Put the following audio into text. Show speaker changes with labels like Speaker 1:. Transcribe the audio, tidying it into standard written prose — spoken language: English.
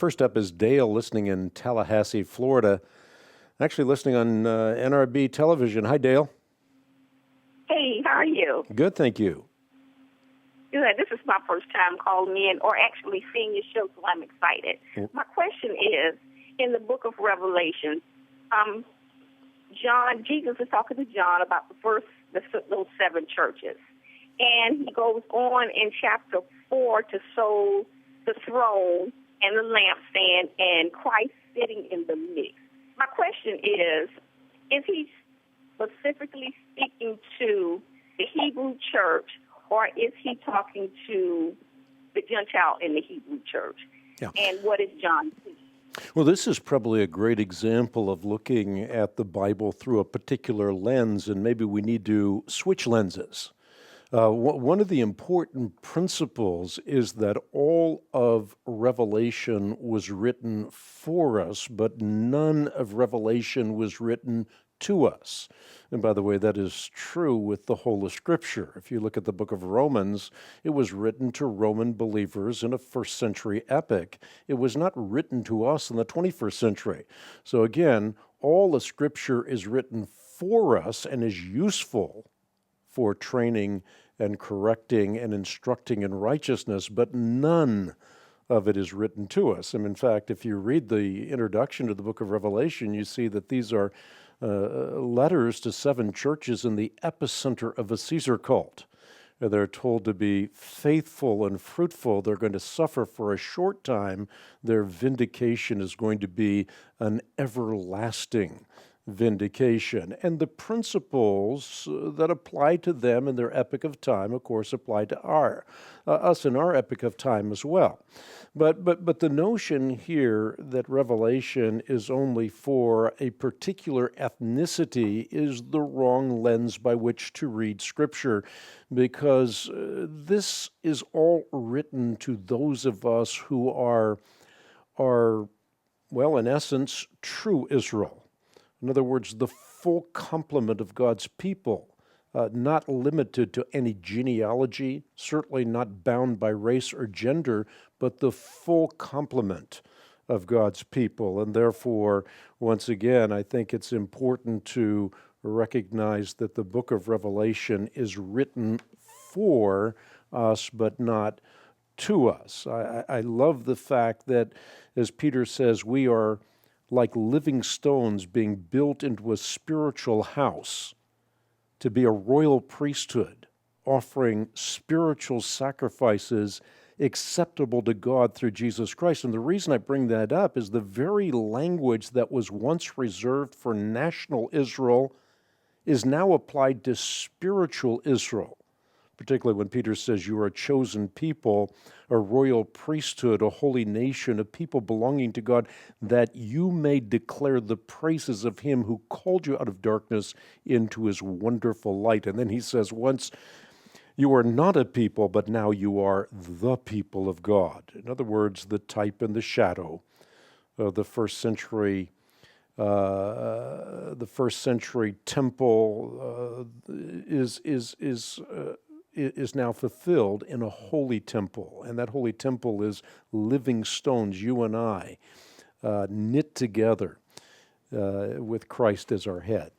Speaker 1: First up is Dale, listening in Tallahassee, Florida. Actually listening on NRB television. Hi, Dale.
Speaker 2: Hey, how are you?
Speaker 1: Good, thank you.
Speaker 2: Good. This is my first time calling in or actually seeing your show, so I'm excited. My question is, in the book of Revelation, Jesus is talking to John about those 7 churches. And he goes on in chapter 4 to show the throne and the lampstand and Christ sitting in the midst. My question is he specifically speaking to the Hebrew church, or is he talking to the Gentile in the Hebrew church?
Speaker 1: Yeah.
Speaker 2: And what is John seeing?
Speaker 1: Well, this is probably a great example of looking at the Bible through a particular lens, and maybe we need to switch lenses. One of the important principles is that all of Revelation was written for us, but none of Revelation was written to us. And by the way, that is true with the whole of Scripture. If you look at the book of Romans, it was written to Roman believers in a first century epic. It was not written to us in the 21st century. So again, all the Scripture is written for us and is useful for training and correcting and instructing in righteousness, but none of it is written to us. And in fact, if you read the introduction to the book of Revelation, you see that these are letters to 7 churches in the epicenter of a Caesar cult. They're told to be faithful and fruitful. They're going to suffer for a short time. Their vindication is going to be an everlasting vindication. And the principles that apply to them in their epoch of time, of course, apply to us in our epoch of time as well. But the notion here that Revelation is only for a particular ethnicity is the wrong lens by which to read Scripture, because this is all written to those of us who are, well, in essence, true Israel. In other words, the full complement of God's people, not limited to any genealogy, certainly not bound by race or gender, but the full complement of God's people. And therefore, once again, I think it's important to recognize that the book of Revelation is written for us, but not to us. I love the fact that, as Peter says, we are like living stones being built into a spiritual house to be a royal priesthood, offering spiritual sacrifices acceptable to God through Jesus Christ. And the reason I bring that up is the very language that was once reserved for national Israel is now applied to spiritual Israel, particularly when Peter says you are a chosen people, a royal priesthood, a holy nation, a people belonging to God, that you may declare the praises of him who called you out of darkness into his wonderful light. And then he says, once you are not a people, but now you are the people of God. In other words, the type and the shadow of the first century temple is now fulfilled in a holy temple, and that holy temple is living stones, you and I, knit together with Christ as our head.